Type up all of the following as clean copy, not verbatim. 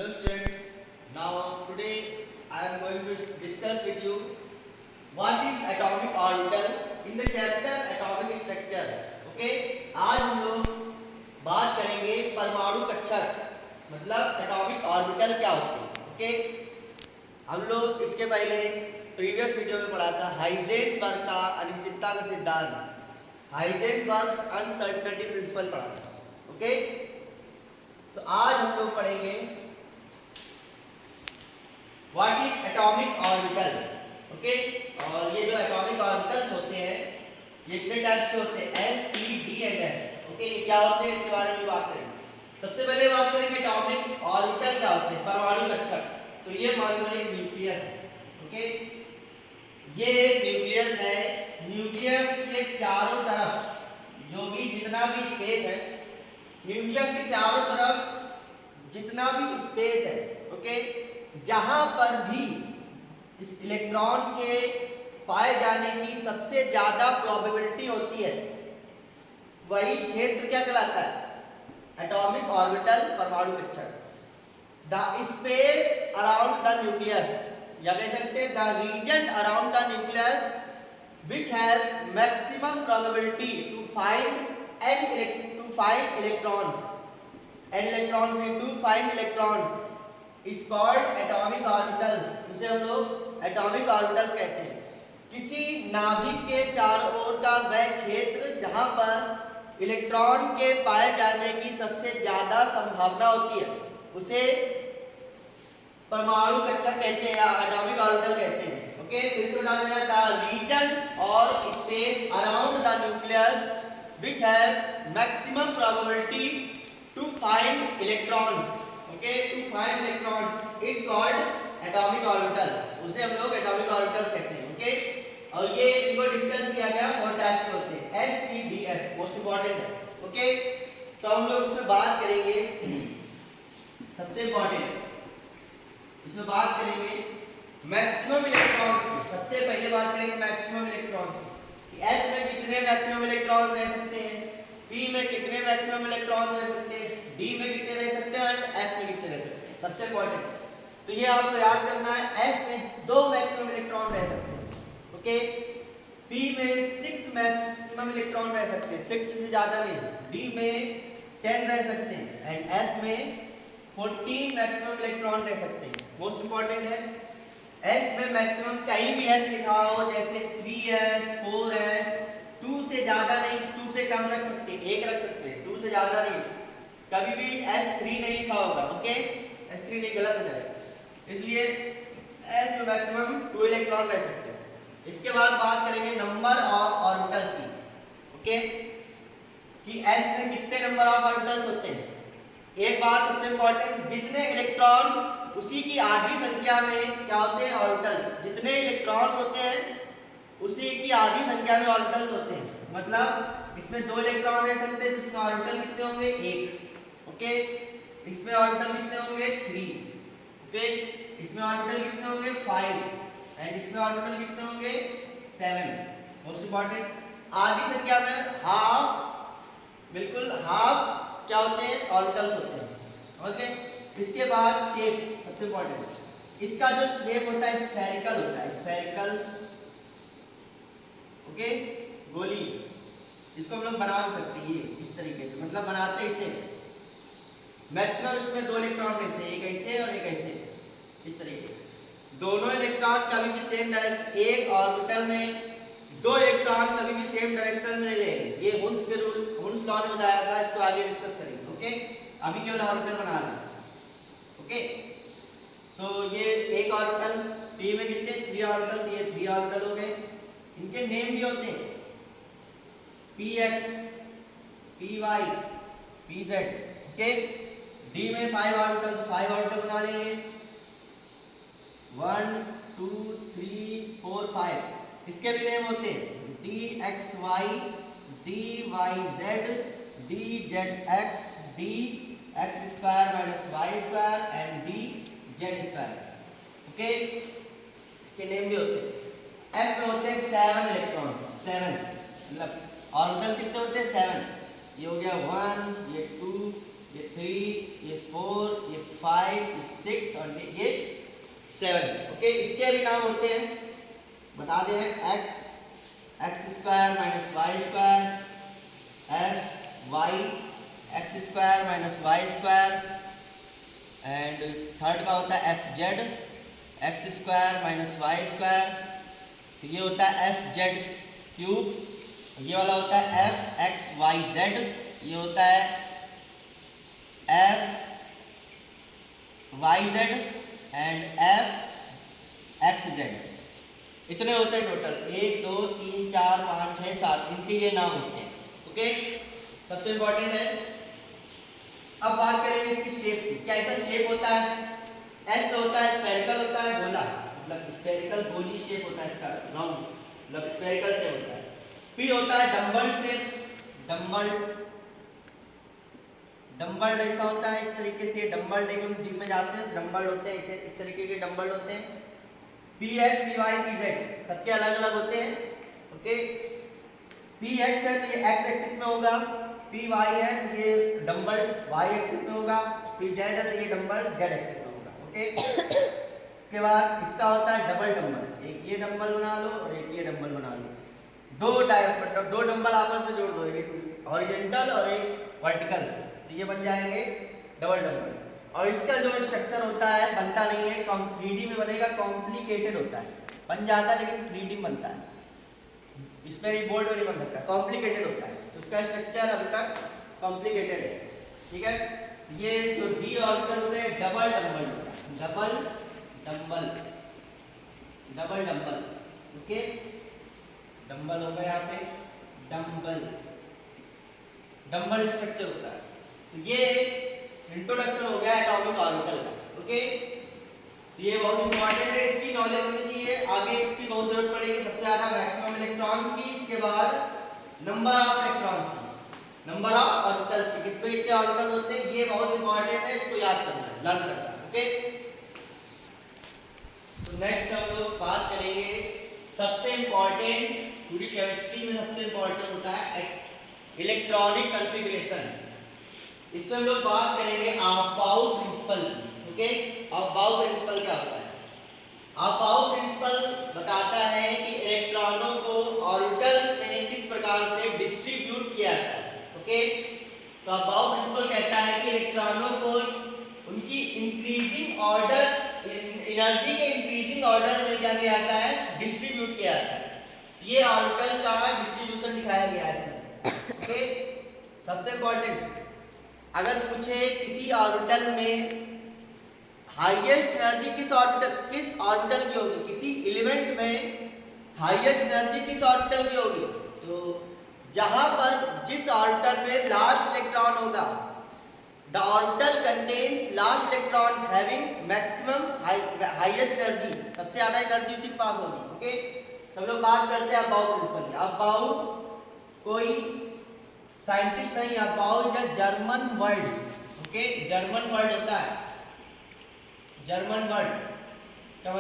Hello students, now today I am going to discuss with you what is atomic orbital in the chapter atomic structure. Okay, आज हम लोग बात करेंगे परमाणु कक्षक मतलब एटॉमिक ऑर्बिटल क्या होते हैं. ओके, हम लोग इसके पहले प्रीवियस वीडियो में पढ़ा था हाइजेनबर्ग का अनिश्चितता का सिद्धांत, हाइजेनबर्ग्स अनसर्टेनिटी प्रिंसिपल पढ़ा था. ओके, तो आज हम लोग पढ़ेंगे what is atomic orbital. Okay, और ये जो एटॉमिक ऑर्बिटल्स होते हैं ये कितने टाइप्स के होते हैं, S, P, D and F. Okay, ये क्या होते हैं इसके बारे में बात करेंगे. सबसे पहले बात करेंगे एटॉमिक ऑर्बिटल क्या होते हैं, परमाणु कक्षक. तो ये मान लो एक न्यूक्लियस है. ओके, ये एक न्यूक्लियस है. न्यूक्लियस के चारों तरफ जो भी जितना भी स्पेस है, न्यूक्लियस के चारों तरफ जितना भी स्पेस है, ओके, जहां पर भी इस इलेक्ट्रॉन के पाए जाने की सबसे ज्यादा प्रोबेबिलिटी होती है वही क्षेत्र क्या कहलाता है, एटॉमिक ऑर्बिटल, परमाणु कक्षक. The space around the nucleus, या कह सकते हैं the region around the nucleus which have maximum probability to find electrons is called atomic orbitals. इसे हम लोग एटॉमिक ऑर्बिटल्स कहते हैं. किसी नाभिक के चारों ओर का वह क्षेत्र जहां पर इलेक्ट्रॉन के पाए जाने की सबसे ज्यादा संभावना होती है उसे परमाणु कक्षक कहते हैं या एटॉमिक ऑर्बिटल कहते हैं. ओके, फिर से बता देना, द रीजन और space around the nucleus which have maximum probability to find electrons. Okay, to find electrons is called atomic orbital. उसे हम लोग atomic orbitals कहते हैं. ओके, और ये इनको डिस्कस किया गया 4 टाइप्स के होते हैं, S, P, D, F most important है. ओके, तो हम लोग इसमें बात करेंगे सबसे इंपॉर्टेंट इसमें बात करेंगे मैक्सिमम इलेक्ट्रॉन्स की. सबसे पहले बात करेंगे मैक्सिमम इलेक्ट्रॉन्स की. S में कितने मैक्सिमम इलेक्ट्रॉन्स रह सकते हैं, P में कितने मैक्सिमम इलेक्ट्रॉन्स रह सकते हैं, D में कितने रह सकते हैं और F में कितने रह सकते हैं. सबसे इंपॉर्टेंट तो ये आपको याद करना है. S में 2 मैक्सिमम इलेक्ट्रॉन रह सकते हैं. ओके, P में 6 मैक्सिमम इलेक्ट्रॉन रह सकते हैं, 6 से ज्यादा नहीं. D में 10 रह सकते हैं एंड F में 14 मैक्सिमम इलेक्ट्रॉन रह सकते हैं. मोस्ट इंपॉर्टेंट है. S में मैक्सिमम कहीं भी S लिखा हो जैसे 3S, 4S, 2 से ज्यादा नहीं, 2 से कम रख सकते हैं, 1 रख सकते हैं, 2 से ज्यादा नहीं. कभी भी S3 नहीं लिखा होगा. ओके, S3 नहीं, गलत हो जाएगा. इसलिए S में मैक्सिमम 2 इलेक्ट्रॉन रह सकते हैं. इसके बाद बात करेंगे नंबर ऑफ ऑर्बिटल्स की. ओके, कि S में कितने नंबर ऑफ ऑर्बिटल्स होते हैं. एक बात सबसे इंपॉर्टेंट, जितने इलेक्ट्रॉन उसी की आधी संख्या में क्या होते हैं, ऑर्बिटल्स. जितने इलेक्ट्रॉन्स होते हैं उसी की आधी संख्या में ऑर्बिटल्स होते हैं. मतलब इसमें 2 इलेक्ट्रॉन रह सकते हैं तो इसमें ऑर्बिटल कितने होंगे, 1. ओके, इसमें ऑर्बिटल कितने होंगे, 3. ओके, इसमें ऑर्बिटल कितने होंगे, 5 एंड इसमें ऑर्बिटल कितने होंगे, 7. मोस्ट इंपॉर्टेंट, आधी संख्या में हाफ, बिल्कुल हाफ क्या होते हैं, ऑर्बिटल्स होते हैं. ओके, इसके बाद शेप सबसे इंपॉर्टेंट. इसका जो शेप होता है स्फेरिकल होता है, स्फेरिकल. ओके, गोली. इसको हम लोग बना भी सकते हैं इस तरीके से, मतलब बनाते इसे. मैक्सिमम इसमें 2 इलेक्ट्रॉन ऐसे, एक ऐसे और एक ऐसे, इस तरीके से. दोनों इलेक्ट्रॉन कभी भी सेम डायरेक्शन, एक ऑर्बिटल में 2 इलेक्ट्रॉन कभी भी सेम डायरेक्शन में नहीं रहेंगे. ये हुन्स के रूल, हुन्स लॉ ने बताया था, इसको आगे डिस्कस करेंगे. ओके, अभी केवल ऑर्बिटल बना रहे हैं. ओके, सो ये एक ऑर्बिटल, P में कितने, 3 ऑर्बिटल, ये 3 ऑर्बिटल हो गए. इनके नेम भी होते हैं, Px, Py, Pz. Okay, D में 5 ऑर्बिटल, तो 5 ऑर्बिटल बना लेंगे, 1 2 3 4 5. इसके भी नेम होते हैं dxy, dyz, dzx, dx square minus y square and dz square. Okay, इसके नेम भी होते हैं. F में होते हैं 7 इलेक्ट्रॉन्स, 7 मतलब ऑर्बिटल कितने होते हैं, 7. ये हो गया 1, ये 2, ये 3, ये 4, ये 5, ये और ये 7। ओके, इसके भी नाम होते हैं, बता दे रहे हैं, x square minus y square, f y x square minus y square, and third का होता है f z x square minus y square, ये होता है एफ जेड क्यूब, ये वाला होता है एफ एक्स वाई जेड, ये होता है f y z and f x z. इतने होते हैं टोटल, 1 2 3 4 5 6 7, इनके ये नाम होते हैं। ओके, सबसे इंपॉर्टेंट है। अब बात करेंगे इसकी शेप की, क्या ऐसा शेप होता है? एस होता है स्फेरिकल होता है, गोला, मतलब स्फेरिकल गोली शेप होता है इसका, राउंड मतलब स्फेरिकल शेप होता है। पी होता है डम्बल शेप, डम्बल ऐसा होता है, इस तरीके से डम्बल, देखो जिम में जाते हैं डम्बल होते हैं, इसे इस तरीके के डम्बल होते हैं। P x p y p z सबके अलग अलग होते हैं। ओके, पी एक्स है तो ये एक्स एक्सिस में होगा, पी वाई है तो ये डम्बल वाई एक्सिस में होगा, पी जेड है तो ये डम्बल जेड एक्सिस में होगा। ओके, इसके बाद इसका होता है डबल डम्बल, एक ये डम्बल बना लो और एक ये डम्बल बना लो, दो डम्बल आपस में जोड़ दो, एक हॉरिजॉन्टल और एक वर्टिकल, तो ये बन जाएंगे डबल डम्बल। और इसका जो स्ट्रक्चर होता है बनता नहीं है, 3D में बनेगा, कॉम्प्लिकेटेड होता है, बन जाता है लेकिन 3D में बनता है, इसमें नहीं, बोर्ड में नहीं बन सकता, कॉम्प्लिकेटेड होता है, तो इसका स्ट्रक्चर अभी तक कॉम्प्लिकेटेड है। ठीक है, ये जो डी ऑर्बिटल होते हैं डबल डम्बल होता है, डबल डम्बल। ओके, डम्बल होगा यहाँ पे, डम्बल स्ट्रक्चर होता है। तो ये इंट्रोडक्शन हो गया एटॉमिक ऑर्बिटल का। ओके, तो ये बहुत इंपॉर्टेंट है, इसकी नॉलेज होनी चाहिए, आगे इसकी बहुत जरूरत पड़ेगी। सबसे ज्यादा मैक्सिमम इलेक्ट्रॉन्स की, इसके बाद नंबर ऑफ इलेक्ट्रॉन्स की, नंबर ऑफ ऑर्बिटल्स की, किसमें कितने ऑर्बिटल होते हैं, ये बहुत इंपॉर्टेंट है, इसको याद करना है, लर्न करना है। ओके, तो नेक्स्ट हम लोग बात करेंगे सबसे इंपॉर्टेंट, पूरी केमिस्ट्री में सबसे इंपॉर्टेंट होता है इलेक्ट्रॉनिक कॉन्फ़िगरेशन। इसमें हम लोग बात करेंगे अबाउ प्रिंसिपल की। ओके, अबाउ प्रिंसिपल क्या होता है? अबाउ प्रिंसिपल बताता है कि इलेक्ट्रॉनों को ऑर्बिटल्स में किस प्रकार से डिस्ट्रीब्यूट किया जाता है। ओके, तो अबाउ प्रिंसिपल कहता है कि इलेक्ट्रॉनों को उनकी इंक्रीजिंग ऑर्डर, एनर्जी के इंक्रीजिंग ऑर्डर में क्या किया जाता है, डिस्ट्रीब्यूट किया जाता है। ये ऑर्बिटल्स का डिस्ट्रीब्यूशन दिखाया गया है इसमें। ओके, सबसे इंपॉर्टेंट, अगर पूछे किसी ऑर्बिटल में हाईएस्ट एनर्जी किस ऑर्बिटल की होगी, किसी एलिमेंट में हाईएस्ट एनर्जी किस ऑर्बिटल की होगी, तो जहां पर जिस ऑर्बिटल में लास्ट इलेक्ट्रॉन होगा, the orbital contains last electron having maximum highest energy, सबसे ज्यादा एनर्जी उसी के पास होगी। ओके, हम लोग बात करते हैं अबाउ प्रिंसिपल की। अबाउ कोई साइंटिस्ट नहीं, Aufbau is a German word. Okay, German word होता है, जर्मन वर्ड, इसका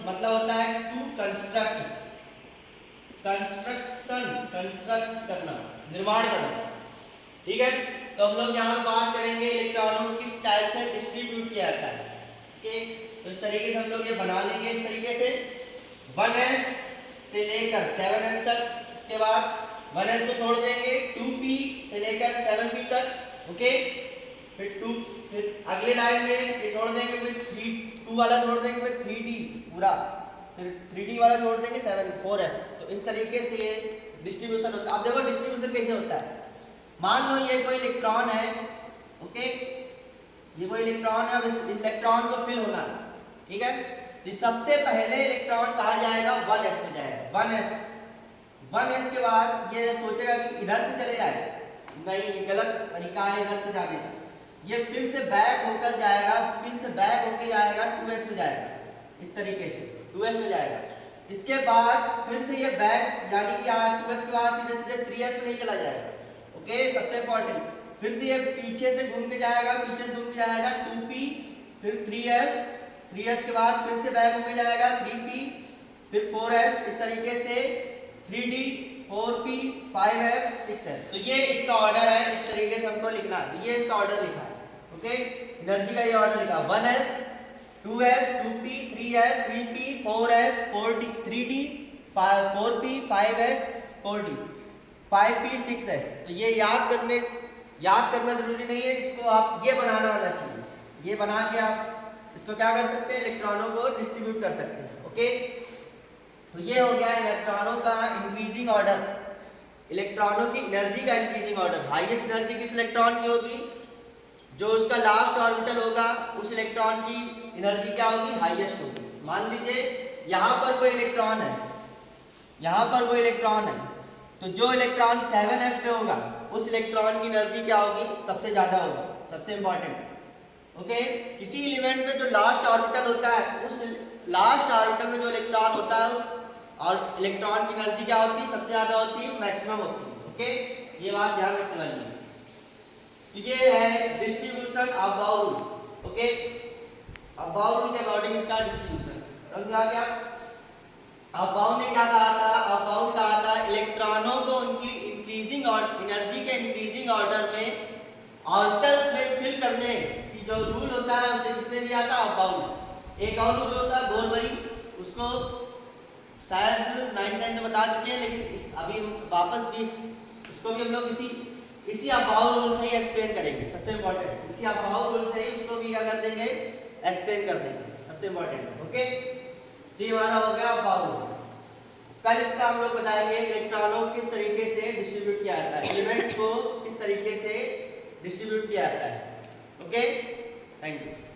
मतलब होता है टू कंस्ट्रक्ट, कंस्ट्रक्ट करना, निर्माण करना। ठीक है, तो हम लोग यहाँ बात करेंगे इलेक्ट्रॉनों को किस टाइप से डिस्ट्रीब्यूट किया जाता है। ओके, तो इस तरीके से हम लोग ये बना लेंगे, इस तरीके से 1s से लेकर 7s तक, उसके बाद 1s को छोड़ देंगे, 2p से लेकर 7p तक। ओके, फिर अगले लाइन में ये छोड़ देंगे, फिर 2 वाला छोड़ देंगे, फिर 3d पूरा, फिर 3d वाला छोड़ देंगे, 4f। तो इस तरीके से ये डिस्ट्रीब्यूशन होता है। अब देखो डिस्ट्रीब्यूशन कैसे होता है, मान लो ये कोई इलेक्ट्रॉन है। ओके, ये कोई इलेक्ट्रॉन है, अब इस इलेक्ट्रॉन को फिल होना है। ठीक है, तो सबसे पहले इलेक्ट्रॉन कहा जाएगा 1s में जाएगा, 1s के बाद ये सोचेगा कि इधर से चले जाए, नहीं, ये गलत तरीका है इधर से जाने का, ये फिर से बैक होकर जाएगा, फिर से बैक होकर जाएगा, 2s में जाएगा, इस तरीके से 2s में जाएगा। इसके बाद फिर से ये बैक, यानी कि 2s के बाद सीधे सीधे 3s में नहीं चला जाएगा। ओके, सबसे इंपॉर्टेंट, फिर से ये पीछे से घूम के जाएगा, पीछे से घूम के जाएगा 2p, फिर 3s के बाद फिर से बैक होके जाएगा 3p, फिर 4s, इस तरीके से 3d, 4p, 5f, 6f। तो ये इसका ऑर्डर है, इस तरीके से हमको लिखना है, ये इसका ऑर्डर लिखा है। ओके, एनर्जी का ये ऑर्डर लिखा, 1s 2s 2p 3s 3p 4s 4d 3d 4p 5s 4d 5p 6s। तो ये याद करना जरूरी नहीं है, इसको आप ये बनाना आना चाहिए। ये बना के आप इसको क्या कर सकते हैं, इलेक्ट्रॉनों को डिस्ट्रीब्यूट कर सकते हैं। ओके, तो ये हो गया इलेक्ट्रॉनों का इंक्रीजिंग ऑर्डर, इलेक्ट्रॉनों की एनर्जी का इंक्रीजिंग ऑर्डर। हाईएस्ट एनर्जी किस इलेक्ट्रॉन की होगी, जो उसका लास्ट ऑर्बिटल होगा उस इलेक्ट्रॉन की एनर्जी क्या होगी, हाईएस्ट होगी। मान लीजिए यहाँ पर कोई इलेक्ट्रॉन है, यहाँ पर कोई इलेक्ट्रॉन है, तो जो इलेक्ट्रॉन 7f पे होगा उस इलेक्ट्रॉन की एनर्जी क्या होगी, सबसे ज्यादा होगी, सबसे इंपॉर्टेंट। ओके, किसी एलिमेंट में जो लास्ट ऑर्बिटल होता है, उस लास्ट ऑर्बिटल में जो इलेक्ट्रॉन होता है उस और इलेक्ट्रॉन की एनर्जी क्या होती है, सबसे ज्यादा होती है, मैक्सिमम होती है। ओके, ये बात ध्यान रखने वाली है। तो ये है डिस्ट्रीब्यूशन ऑफ बाउल। ओके, अब बाउल के अकॉर्डिंग इसका डिस्ट्रीब्यूशन समझ में आ गया। अब बाउल ने क्या कहा था, अब बाउल कहा था इलेक्ट्रॉनों को उनकी इंक्रीजिंग और एनर्जी के इंक्रीजिंग ऑर्डर में ऑर्बिटल्स में फिल करने की जो रूल होता है उसे किसने दिया था, अब बाउल। एक और रूल होता है बोरबरी, उसको शायद 9-10 में बता चुके हैं, लेकिन अभी वापस भी उसको भी हम लोग इसी अबाउ रूल से ही एक्सप्लेन करेंगे। सबसे इंपॉर्टेंट इसी अबाउ रूल से ही उसको भी क्या कर देंगे, एक्सप्लेन कर देंगे, सबसे इंपॉर्टेंट। ओके, तो ये हमारा हो गया अबाउ रूल। कल इसका हम लोग बताएंगे इलेक्ट्रॉनों को किस तरीके से डिस्ट्रीब्यूट किया जाता है, एलिमेंट्स को किस तरीके से डिस्ट्रीब्यूट किया जाता है। Okay, thank you.